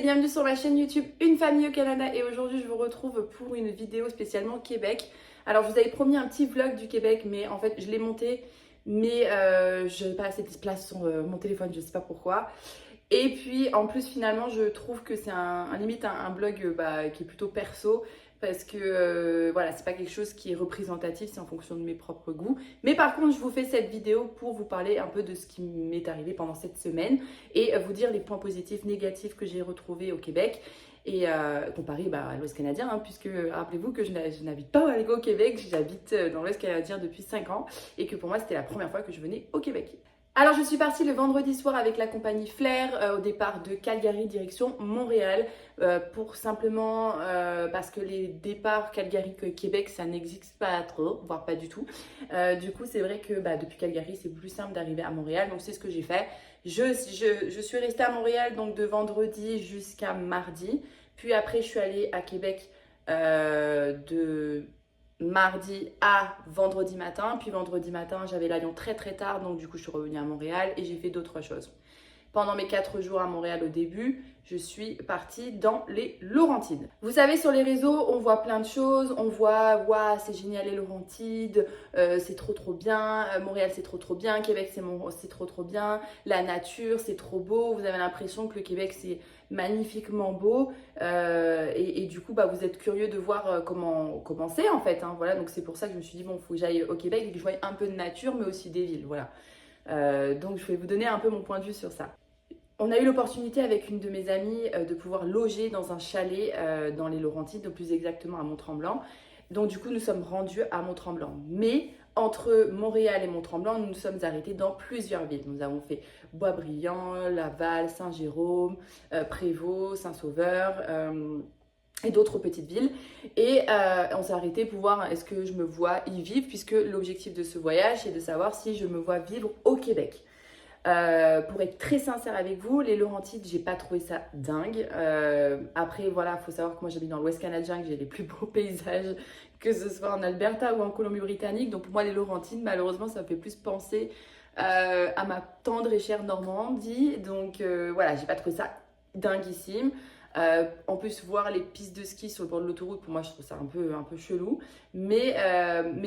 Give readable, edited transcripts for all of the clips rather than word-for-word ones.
bienvenue sur ma chaîne YouTube Une famille au Canada et aujourd'hui je vous retrouve pour une vidéo spécialement Québec. Alors je vous avais promis un petit vlog du Québec mais en fait je l'ai monté mais je n'avais pas assez de place sur mon téléphone, je sais pas pourquoi. Et puis en plus finalement je trouve que c'est limite un blog qui est plutôt perso parce que voilà, c'est pas quelque chose qui est représentatif, c'est en fonction de mes propres goûts. Mais par contre je vous fais cette vidéo pour vous parler un peu de ce qui m'est arrivé pendant cette semaine et vous dire les points positifs, négatifs que j'ai retrouvés au Québec. Et comparé à l'Ouest canadien, hein, puisque rappelez-vous que je n'habite pas au Québec, j'habite dans l'Ouest canadien depuis 5 ans et que pour moi c'était la première fois que je venais au Québec. Alors je suis partie le vendredi soir avec la compagnie Flair au départ de Calgary direction Montréal pour simplement parce que les départs Calgary-Québec ça n'existe pas trop, voire pas du tout. Du coup c'est vrai que depuis Calgary c'est plus simple d'arriver à Montréal, donc c'est ce que j'ai fait. Je suis restée à Montréal donc de vendredi jusqu'à mardi, puis après je suis allée à Québec de mardi à vendredi matin, puis vendredi matin j'avais l'avion très tard, donc du coup je suis revenue à Montréal et j'ai fait d'autres choses. Pendant mes 4 jours à Montréal au début, je suis partie dans les Laurentides. Vous savez, sur les réseaux, on voit plein de choses. On voit, waouh, c'est génial les Laurentides, c'est trop bien. Montréal, c'est trop bien. Québec, c'est trop bien. La nature, c'est trop beau. Vous avez l'impression que le Québec, c'est magnifiquement beau. Et du coup, vous êtes curieux de voir comment c'est en fait. Hein, voilà, donc c'est pour ça que je me suis dit, bon, il faut que j'aille au Québec et que je voie un peu de nature, mais aussi des villes. Voilà. Donc, je vais vous donner un peu mon point de vue sur ça. On a eu l'opportunité avec une de mes amies de pouvoir loger dans un chalet dans les Laurentides, plus exactement à Mont-Tremblant. Donc du coup, nous sommes rendus à Mont-Tremblant. Mais entre Montréal et Mont-Tremblant, nous nous sommes arrêtés dans plusieurs villes. Nous avons fait Boisbriand, Laval, Saint-Jérôme, Prévost, Saint-Sauveur et d'autres petites villes. Et on s'est arrêté pour voir est-ce que je me vois y vivre, puisque l'objectif de ce voyage, c'est de savoir si je me vois vivre au Québec. Pour être très sincère avec vous, les Laurentides, j'ai pas trouvé ça dingue. Après, voilà, faut savoir que moi j'habite dans l'Ouest canadien, que j'ai les plus beaux paysages, que ce soit en Alberta ou en Colombie-Britannique. Donc pour moi, les Laurentides, malheureusement, ça me fait plus penser à ma tendre et chère Normandie. Donc voilà, j'ai pas trouvé ça dinguissime. En plus, voir les pistes de ski sur le bord de l'autoroute, pour moi, je trouve ça un peu chelou. Mais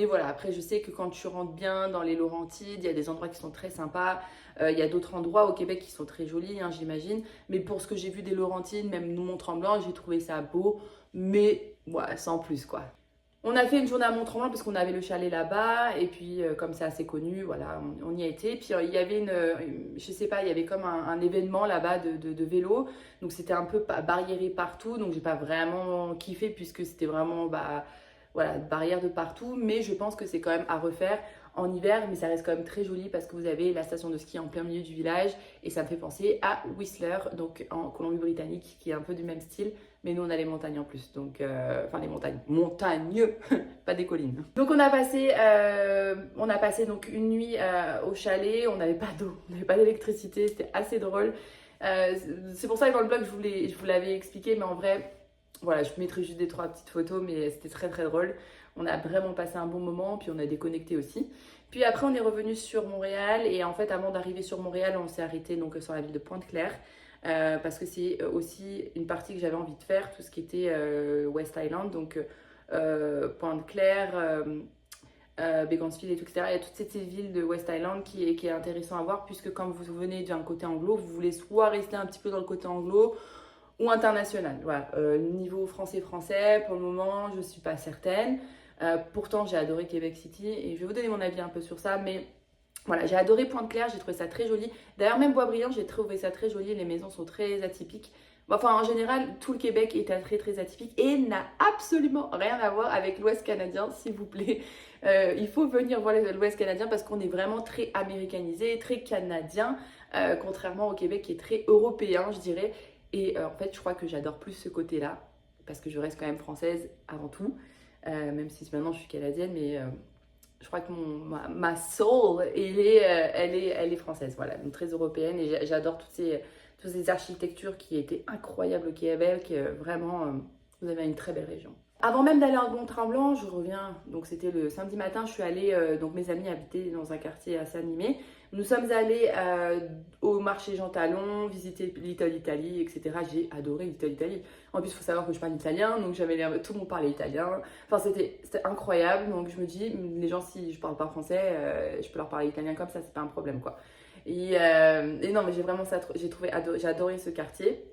voilà, après, je sais que quand tu rentres bien dans les Laurentides, il y a des endroits qui sont très sympas. Il y a d'autres endroits au Québec qui sont très jolis, hein, j'imagine. Mais pour ce que j'ai vu des Laurentides, même nous, Mont-Tremblant, j'ai trouvé ça beau. Mais voilà, sans plus, quoi. On a fait une journée à Mont-Tremblant parce qu'on avait le chalet là-bas et puis comme c'est assez connu, voilà, on y a été. Puis il y avait je sais pas, il y avait comme un événement là-bas de vélo, donc c'était un peu barriéré partout, donc j'ai pas vraiment kiffé puisque c'était vraiment voilà, barrière de partout, mais je pense que c'est quand même à refaire en hiver, mais ça reste quand même très joli parce que vous avez la station de ski en plein milieu du village et ça me fait penser à Whistler, donc en Colombie-Britannique, qui est un peu du même style, mais nous on a les montagnes en plus, donc enfin les montagnes, pas des collines. Donc on a passé donc une nuit au chalet, on n'avait pas d'eau, on n'avait pas d'électricité, c'était assez drôle. C'est pour ça que dans le blog je vous l'avais expliqué, mais en vrai, voilà, je mettrai juste des 3 petites photos, mais c'était très drôle. On a vraiment passé un bon moment, puis on a déconnecté aussi. Puis après, on est revenu sur Montréal, et en fait, avant d'arriver sur Montréal, on s'est arrêté donc sur la ville de Pointe-Claire, parce que c'est aussi une partie que j'avais envie de faire, tout ce qui était West Island, donc Pointe-Claire, Beaconsfield et tout, etc. Il y a toutes ces villes de West Island qui est intéressant à voir, puisque quand vous venez d'un côté anglo, vous voulez soit rester un petit peu dans le côté anglo, ou international. Voilà. Niveau français, pour le moment, je ne suis pas certaine. Pourtant, j'ai adoré Québec City et je vais vous donner mon avis un peu sur ça. Mais voilà, j'ai adoré Pointe-Claire, j'ai trouvé ça très joli. D'ailleurs, même Boisbriand, j'ai trouvé ça très joli. Les maisons sont très atypiques. Enfin, en général, tout le Québec est très atypique et n'a absolument rien à voir avec l'Ouest canadien, s'il vous plaît. Il faut venir voir l'Ouest canadien parce qu'on est vraiment très américanisé, très canadien, contrairement au Québec qui est très européen, je dirais. Et en fait, je crois que j'adore plus ce côté-là, parce que je reste quand même française avant tout, même si maintenant je suis canadienne, mais je crois que ma soul, elle est française, voilà, donc très européenne, et j'adore toutes ces architectures qui étaient incroyables au Québec, vraiment, vous avez une très belle région. Avant même d'aller en Mont-Tremblant, je reviens, donc c'était le samedi matin, je suis allée, donc mes amis habitaient dans un quartier assez animé. Nous sommes allés au marché Jean Talon, visiter Little Italy, etc. J'ai adoré Little Italy. En plus, il faut savoir que je parle italien, donc tout le monde parlait italien. Enfin, c'était incroyable, donc je me dis, les gens, si je parle pas français, je peux leur parler italien comme ça, c'est pas un problème, quoi. Et non, mais j'ai vraiment ça, j'ai adoré ce quartier.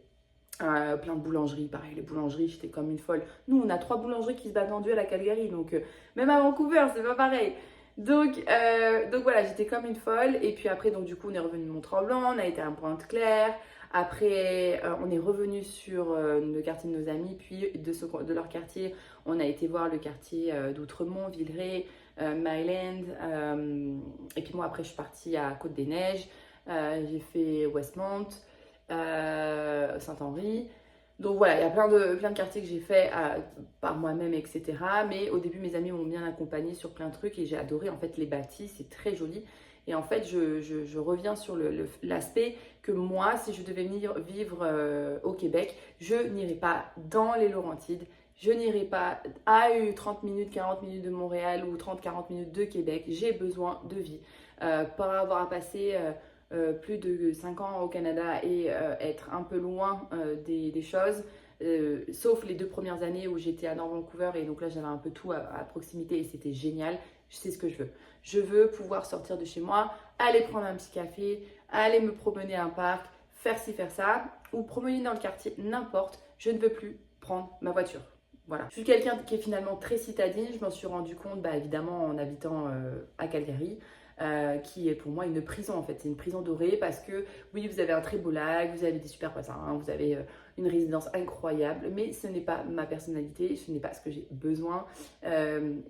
Plein de boulangeries, pareil, les boulangeries, j'étais comme une folle. Nous, on a 3 boulangeries qui se battent en duel à Calgary, donc même à Vancouver, c'est pas pareil. Donc voilà, j'étais comme une folle. Et puis après, donc du coup, on est revenu de Mont-Tremblant, on a été à Pointe-Claire. Après, on est revenu sur le quartier de nos amis, puis de leur quartier, on a été voir le quartier d'Outremont, Villeray, Myland. Et puis moi, après, je suis partie à Côte-des-Neiges. J'ai fait Westmount. Saint-Henri. Donc voilà, il y a plein de quartiers que j'ai fait par moi-même, etc. Mais au début, mes amis m'ont bien accompagnée sur plein de trucs et j'ai adoré en fait les bâtis, c'est très joli. Et en fait, je reviens sur l'aspect que moi, si je devais venir vivre au Québec, je n'irais pas dans les Laurentides, je n'irai pas à 30 minutes, 40 minutes de Montréal ou 30-40 minutes de Québec. J'ai besoin de vie. Par avoir à passer plus de 5 ans au Canada et être un peu loin des choses, sauf les 2 premières années où j'étais à Nord Vancouver et donc là j'avais un peu tout à proximité et c'était génial. Je sais ce que je veux. Je veux pouvoir sortir de chez moi, aller prendre un petit café, aller me promener à un parc, faire ci, faire ça, ou promener dans le quartier, n'importe. Je ne veux plus prendre ma voiture. Voilà. Je suis quelqu'un qui est finalement très citadine. Je m'en suis rendu compte, évidemment, en habitant à Calgary. Qui est pour moi une prison en fait, c'est une prison dorée parce que oui, vous avez un très beau lac, vous avez des super voisins, vous avez une résidence incroyable, mais ce n'est pas ma personnalité, ce n'est pas ce que j'ai besoin.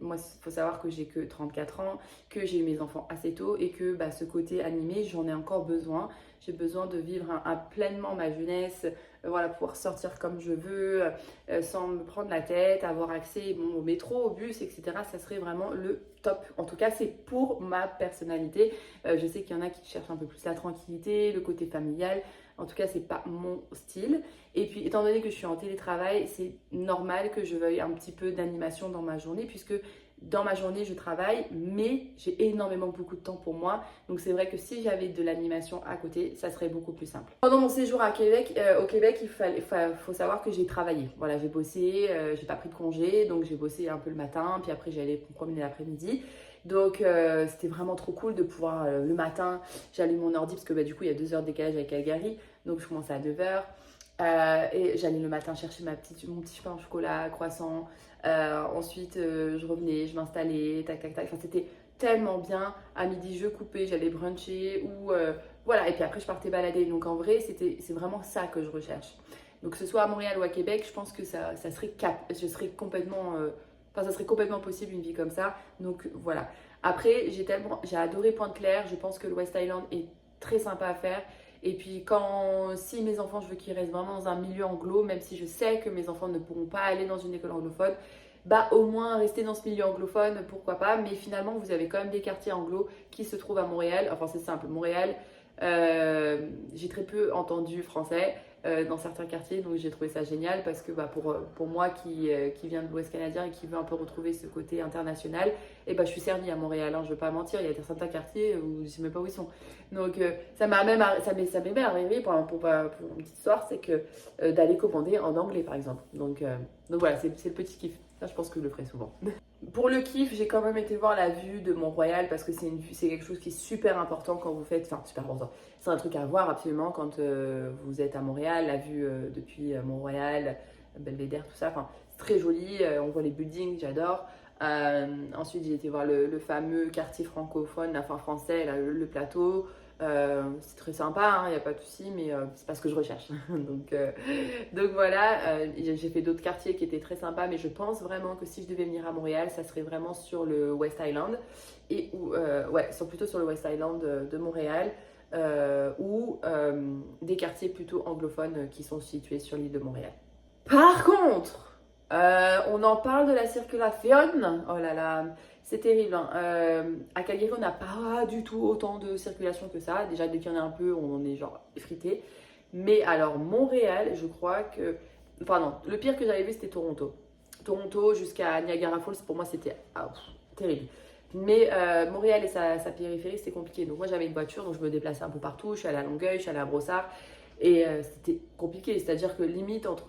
Moi, il faut savoir que j'ai que 34 ans, que j'ai eu mes enfants assez tôt et que ce côté animé, j'en ai encore besoin. J'ai besoin de vivre pleinement ma jeunesse, voilà, pouvoir sortir comme je veux, sans me prendre la tête, avoir accès au métro, au bus, etc. Ça serait vraiment le top. En tout cas, c'est pour ma personnalité. Je sais qu'il y en a qui cherchent un peu plus la tranquillité, le côté familial. En tout cas, c'est pas mon style. Et puis, étant donné que je suis en télétravail, c'est normal que je veuille un petit peu d'animation dans ma journée, puisque dans ma journée, je travaille, mais j'ai énormément beaucoup de temps pour moi. Donc, c'est vrai que si j'avais de l'animation à côté, ça serait beaucoup plus simple. Pendant mon séjour au Québec, faut savoir que j'ai travaillé. Voilà, j'ai bossé, j'ai pas pris de congé, donc j'ai bossé un peu le matin, puis après, j'allais me promener l'après-midi. Donc, c'était vraiment trop cool de pouvoir, le matin, j'allume mon ordi, parce que du coup, il y a 2 heures de décalage avec Calgary. Donc, je commençais à 9 heures. Et j'allais le matin chercher mon petit pain au chocolat, croissant. Ensuite, je revenais, je m'installais, tac, tac, tac. Enfin, c'était tellement bien. À midi, je coupais, j'allais bruncher ou voilà. Et puis après, je partais balader. Donc en vrai, c'est vraiment ça que je recherche. Donc que ce soit à Montréal ou à Québec, je pense que je serais complètement, ça serait complètement possible une vie comme ça. Donc voilà. Après, j'ai adoré Pointe-Claire. Je pense que le West Island est très sympa à faire. Et puis si mes enfants, je veux qu'ils restent vraiment dans un milieu anglo, même si je sais que mes enfants ne pourront pas aller dans une école anglophone, au moins rester dans ce milieu anglophone, pourquoi pas. Mais finalement, vous avez quand même des quartiers anglo qui se trouvent à Montréal. Enfin, c'est simple, Montréal, j'ai très peu entendu français dans certains quartiers, donc j'ai trouvé ça génial parce que pour moi qui vient de l'Ouest canadien et qui veut un peu retrouver ce côté international, je suis servie à Montréal, je ne vais pas mentir, il y a certains quartiers où je ne sais même pas où ils sont. Donc ça m'est même arrivé pour une petite histoire, c'est que d'aller commander en anglais par exemple. Donc voilà, c'est le petit kiff. Ça, je pense que je le ferai souvent. Pour le kiff, j'ai quand même été voir la vue de Mont-Royal parce que c'est quelque chose qui est super important quand vous faites. Enfin, super important. C'est un truc à voir absolument quand vous êtes à Montréal. La vue depuis Mont-Royal, Belvédère, tout ça. Enfin, c'est très joli. On voit les buildings, j'adore. Ensuite, j'ai été voir le fameux quartier francophone, enfin français, là, le plateau. C'est très sympa, il n'y a pas de souci, mais c'est pas ce que je recherche. donc voilà, j'ai fait d'autres quartiers qui étaient très sympas, mais je pense vraiment que si je devais venir à Montréal, ça serait vraiment sur le West Island, plutôt sur le West Island de Montréal, ou des quartiers plutôt anglophones qui sont situés sur l'île de Montréal. Par contre, on en parle de la circulation. Oh là là, c'est terrible. À Calgary, on n'a pas du tout autant de circulation que ça. Déjà, dès qu'il y en a un peu, on est genre effrité. Mais alors, Montréal, je crois que. Enfin, non, le pire que j'avais vu, c'était Toronto. Toronto jusqu'à Niagara Falls, pour moi, c'était terrible. Mais Montréal et sa périphérie, c'était compliqué. Donc moi, j'avais une voiture, donc je me déplaçais un peu partout. Je suis allée à Longueuil, je suis allée à Brossard. Et c'était compliqué. C'est-à-dire que limite, pour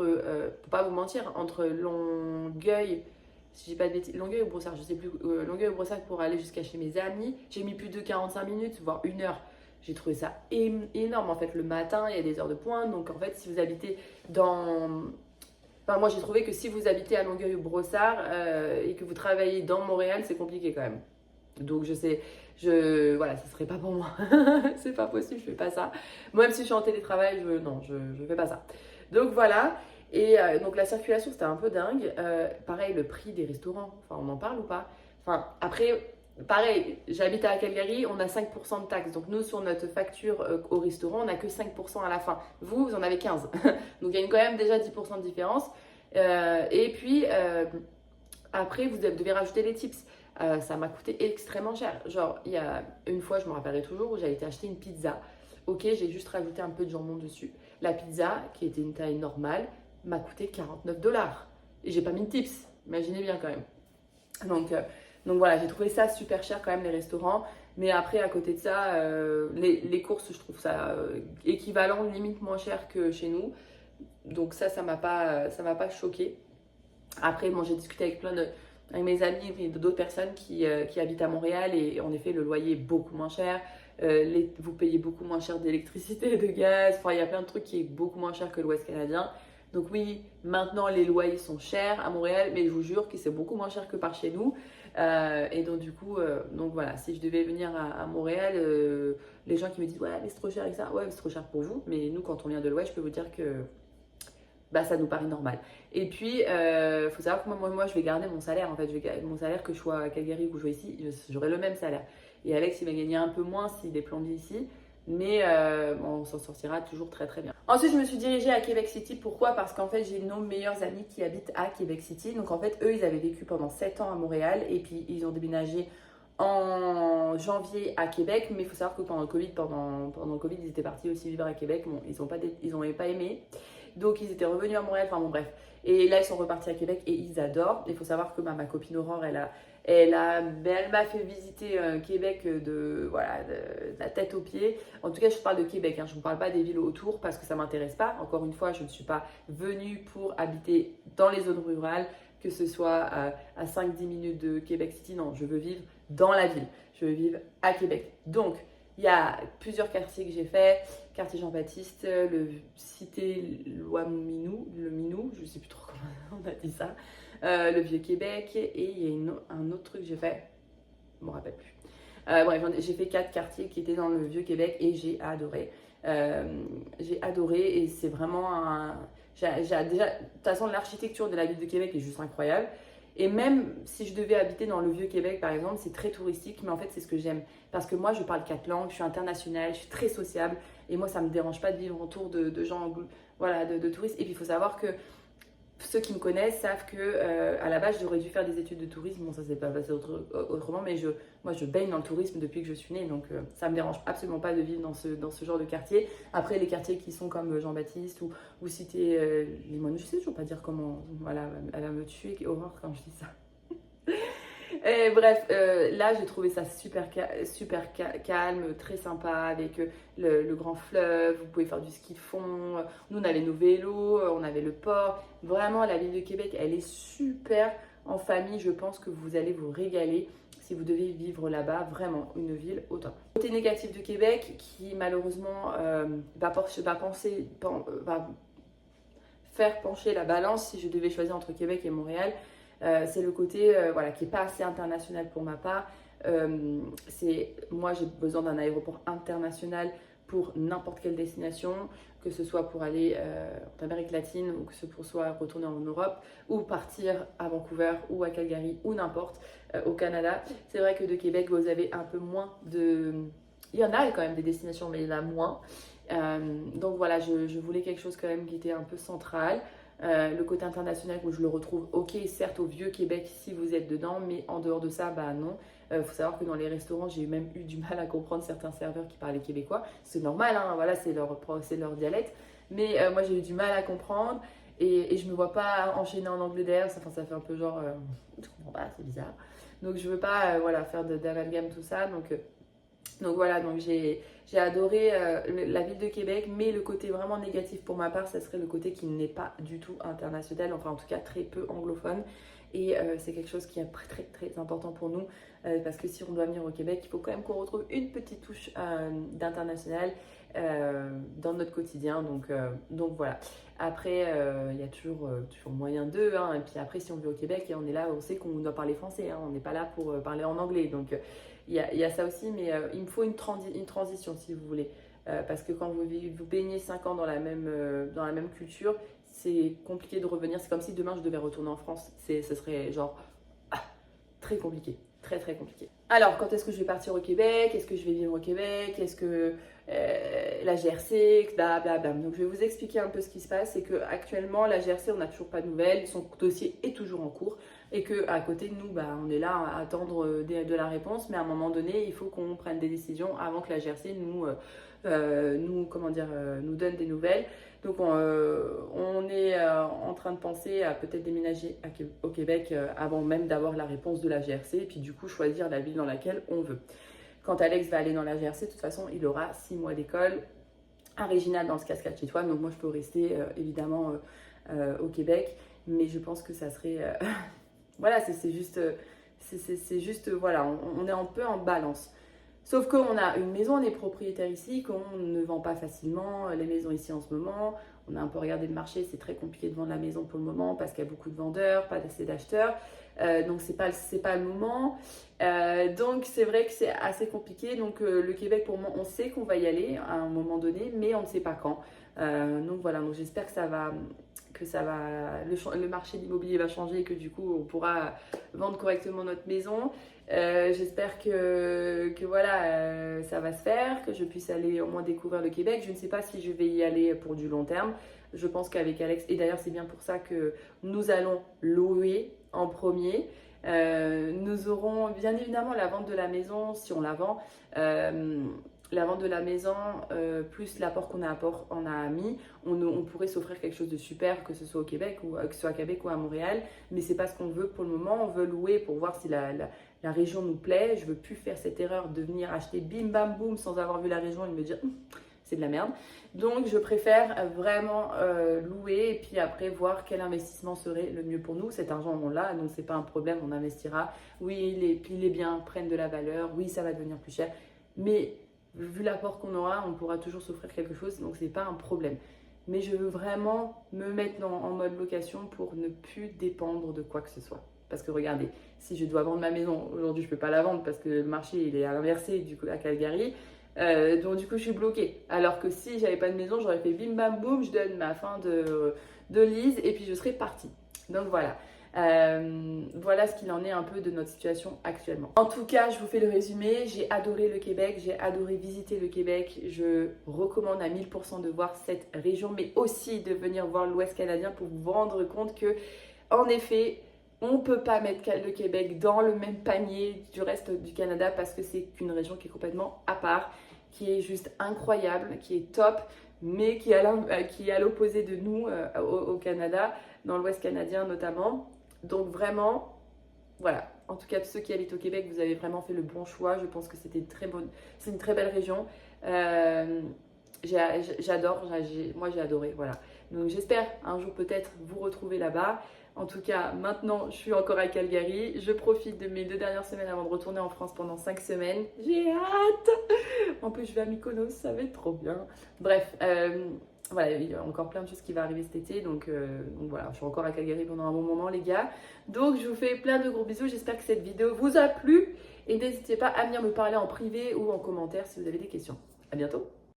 pas vous mentir, entre Longueuil, si j'ai pas de bêtises, Longueuil ou Brossard, je sais plus, Longueuil ou Brossard pour aller jusqu'à chez mes amis, j'ai mis plus de 45 minutes, voire 1 heure. J'ai trouvé ça énorme. En fait, le matin, il y a des heures de pointe. Donc en fait, si vous habitez dans... Enfin, moi, j'ai trouvé que si vous habitez à Longueuil ou Brossard et que vous travaillez dans Montréal, c'est compliqué quand même. Donc voilà, ce serait pas pour moi. C'est pas possible, je fais pas ça. Moi, même si je suis en télétravail, non, je fais pas ça. Donc voilà. Et donc la circulation, c'était un peu dingue. Pareil, le prix des restaurants. Enfin, on en parle ou pas? Enfin, après, pareil, j'habite à Calgary, on a 5% de taxes. Donc nous, sur notre facture au restaurant, on n'a que 5% à la fin. Vous en avez 15. Donc il y a quand même déjà 10% de différence. Et puis, après, vous devez rajouter les tips. Ça m'a coûté extrêmement cher. Genre, il y a une fois, je me rappellerai toujours, où j'avais été acheter une pizza. Ok, j'ai juste rajouté un peu de jambon dessus. La pizza, qui était une taille normale, m'a coûté 49 $. Et j'ai pas mis de tips. Imaginez bien quand même. Donc voilà, j'ai trouvé ça super cher quand même, les restaurants. Mais après, à côté de ça, les courses, je trouve ça équivalent, limite moins cher que chez nous. Donc ça m'a pas choqué. Après, moi, j'ai discuté avec mes amis et d'autres personnes qui habitent à Montréal et en effet, le loyer est beaucoup moins cher. Vous payez beaucoup moins cher d'électricité et de gaz. Enfin, il y a plein de trucs qui est beaucoup moins cher que l'Ouest canadien. Donc oui, maintenant les loyers sont chers à Montréal, mais je vous jure que c'est beaucoup moins cher que par chez nous. Et donc du coup, donc voilà, si je devais venir à Montréal, les gens qui me disent ouais mais c'est trop cher avec ça, ouais mais c'est trop cher pour vous. Mais nous quand on vient de l'Ouest, je peux vous dire que bah, ça nous paraît normal. Et puis, faut savoir que moi, je vais garder mon salaire. En fait, mon salaire, que je sois à Calgary ou que je sois ici, j'aurai le même salaire. Et Alex, il va gagner un peu moins s'il est plombier ici. Mais on s'en sortira toujours très très bien. Ensuite, je me suis dirigée à Québec City. Pourquoi? Parce qu'en fait, j'ai nos meilleurs amis qui habitent à Québec City. Donc en fait, eux, ils avaient vécu pendant 7 ans à Montréal. Et puis, ils ont déménagé en janvier à Québec. Mais il faut savoir que pendant le Covid, ils étaient partis aussi vivre à Québec. Bon, ils n'ont pas aimé. Donc ils étaient revenus à Montréal, enfin bon bref. Et là ils sont repartis à Québec et ils adorent. Il faut savoir que ma copine Aurore, elle m'a fait visiter Québec de la tête aux pieds. En tout cas je parle de Québec, je ne parle pas des villes autour parce que ça ne m'intéresse pas. Encore une fois, je ne suis pas venue pour habiter dans les zones rurales, que ce soit à 5-10 minutes de Québec City. Non, je veux vivre dans la ville. Je veux vivre à Québec. Donc il y a plusieurs quartiers que j'ai fait. Quartier Jean-Baptiste, le cité Loiminou, le Minou, je ne sais plus trop comment on a dit ça, le Vieux-Québec, et il y a un autre truc que j'ai fait, je ne me rappelle plus. Bref, j'ai fait 4 quartiers qui étaient dans le Vieux-Québec et j'ai adoré. Et c'est vraiment déjà, de toute façon, l'architecture de la ville de Québec est juste incroyable. Et même si je devais habiter dans le Vieux-Québec, par exemple, c'est très touristique, mais en fait, c'est ce que j'aime. Parce que moi, je parle 4 langues, je suis internationale, je suis très sociable. Et moi, ça ne me dérange pas de vivre autour de gens, voilà, de touristes. Et puis, il faut savoir que ceux qui me connaissent savent que à la base, j'aurais dû faire des études de tourisme. Bon, ça s'est pas passé autrement, mais moi, je baigne dans le tourisme depuis que je suis née. Donc, ça ne me dérange absolument pas de vivre dans ce genre de quartier. Après, les quartiers qui sont comme Jean-Baptiste ou Cité Limonou, je sais toujours pas dire comment. Voilà, elle va me tuer, Aurore, quand je dis ça. Et bref, là j'ai trouvé ça super calme, très sympa avec le grand fleuve, vous pouvez faire du ski de fond, nous on avait nos vélos, on avait le port. Vraiment la ville de Québec elle est super en famille, je pense que vous allez vous régaler si vous devez vivre là-bas, vraiment une ville au top. Côté négatif de Québec qui malheureusement va faire pencher la balance si je devais choisir entre Québec et Montréal. C'est le côté qui n'est pas assez international pour ma part. Moi, j'ai besoin d'un aéroport international pour n'importe quelle destination, que ce soit pour aller en Amérique latine ou que ce soit retourner en Europe ou partir à Vancouver ou à Calgary ou n'importe au Canada. C'est vrai que de Québec, vous avez un peu moins de... Il y en a quand même des destinations, mais il y en a moins. Donc voilà, je voulais quelque chose quand même qui était un peu central. Le côté international où je le retrouve, ok, certes au Vieux-Québec si vous êtes dedans, mais en dehors de ça, bah non. Faut savoir que dans les restaurants, j'ai même eu du mal à comprendre certains serveurs qui parlaient québécois. C'est normal, hein, voilà, c'est leur dialecte. Mais moi, j'ai eu du mal à comprendre. et je me vois pas enchaîner en anglais derrière, enfin, ça fait un peu genre, je comprends pas, c'est bizarre. Donc je veux pas voilà, faire d'amalgame tout ça. Donc voilà, donc j'ai adoré la ville de Québec, mais le côté vraiment négatif pour ma part, ça serait le côté qui n'est pas du tout international, enfin en tout cas très peu anglophone. Et c'est quelque chose qui est très très important pour nous, parce que si on doit venir au Québec, il faut quand même qu'on retrouve une petite touche d'international dans notre quotidien. Donc voilà. Après, il y a toujours moyen d'eux. Hein. Et puis après, si on vit au Québec, et on est là, on sait qu'on doit parler français. Hein. On n'est pas là pour parler en anglais. Donc il y a ça aussi, mais il me faut une transition si vous voulez. Parce que quand vous baignez 5 ans dans la même culture, c'est compliqué de revenir. C'est comme si demain je devais retourner en France. Ce serait genre très compliqué. Très très compliqué. Alors, quand est-ce que je vais partir au Québec? Est-ce que je vais vivre au Québec? Est-ce que la GRC, blablabla. Donc, je vais vous expliquer un peu ce qui se passe. C'est qu'actuellement, la GRC, on n'a toujours pas de nouvelles. Son dossier est toujours en cours. Et qu'à côté de nous, on est là à attendre de la réponse. Mais à un moment donné, il faut qu'on prenne des décisions avant que la GRC nous donne des nouvelles. Donc on est en train de penser à peut-être déménager au Québec avant même d'avoir la réponse de la GRC et puis du coup choisir la ville dans laquelle on veut. Quand Alex va aller dans la GRC, de toute façon, il aura 6 mois d'école à Regina dans ce Saskatchewan. Donc moi, je peux rester évidemment au Québec, mais je pense que ça serait... voilà, c'est juste, voilà, on est un peu en balance. Sauf qu'on a une maison, on est propriétaire ici, qu'on ne vend pas facilement les maisons ici en ce moment. On a un peu regardé le marché, c'est très compliqué de vendre la maison pour le moment parce qu'il y a beaucoup de vendeurs, pas assez d'acheteurs. Donc c'est pas le moment. Donc c'est vrai que c'est assez compliqué. Donc le Québec, pour moi, on sait qu'on va y aller à un moment donné, mais on ne sait pas quand. Donc voilà, donc j'espère que le marché de l'immobilier va changer et que du coup on pourra vendre correctement notre maison. J'espère que voilà, ça va se faire, que je puisse aller au moins découvrir le Québec. Je ne sais pas si je vais y aller pour du long terme. Je pense qu'avec Alex, et d'ailleurs c'est bien pour ça que nous allons louer en premier. Nous aurons bien évidemment la vente de la maison, si on la vend, la vente de la maison plus l'apport qu'on a mis, on pourrait s'offrir quelque chose de super, que ce soit au Québec ou que ce soit à Québec ou à Montréal, mais c'est pas ce qu'on veut pour le moment. On veut louer pour voir si la région nous plaît. Je veux plus faire cette erreur de venir acheter bim bam boum sans avoir vu la région et me dire c'est de la merde. Donc je préfère vraiment louer et puis après voir quel investissement serait le mieux pour nous. Cet argent on l'a, donc c'est pas un problème, on investira. Oui, les biens prennent de la valeur, oui ça va devenir plus cher, mais vu l'apport qu'on aura, on pourra toujours s'offrir quelque chose, donc c'est pas un problème. Mais je veux vraiment me mettre en mode location pour ne plus dépendre de quoi que ce soit. Parce que regardez, si je dois vendre ma maison, aujourd'hui je peux pas la vendre parce que le marché il est à l'inversé du coup à Calgary. Donc du coup je suis bloquée. Alors que si j'avais pas de maison, j'aurais fait bim bam boum, je donne ma fin de lease et puis je serais partie. Donc voilà. Voilà ce qu'il en est un peu de notre situation actuellement. En tout cas, je vous fais le résumé. J'ai adoré le Québec, j'ai adoré visiter le Québec. Je recommande à 1000% de voir cette région, mais aussi de venir voir l'Ouest canadien pour vous rendre compte que, en effet, on ne peut pas mettre le Québec dans le même panier du reste du Canada parce que c'est une région qui est complètement à part, qui est juste incroyable, qui est top, mais qui est à l'opposé de nous au Canada, dans l'Ouest canadien notamment. Donc vraiment, voilà. En tout cas, ceux qui habitent au Québec, vous avez vraiment fait le bon choix. Je pense que c'est une très belle région. J'adore, moi j'ai adoré, voilà. Donc j'espère un jour peut-être vous retrouver là-bas. En tout cas, maintenant, je suis encore à Calgary. Je profite de mes 2 dernières semaines avant de retourner en France pendant 5 semaines. J'ai hâte! En plus, je vais à Mykonos, ça va être trop bien. Bref, voilà, il y a encore plein de choses qui vont arriver cet été. Donc voilà, je suis encore à Calgary pendant un bon moment, les gars. Donc, je vous fais plein de gros bisous. J'espère que cette vidéo vous a plu. Et n'hésitez pas à venir me parler en privé ou en commentaire si vous avez des questions. À bientôt!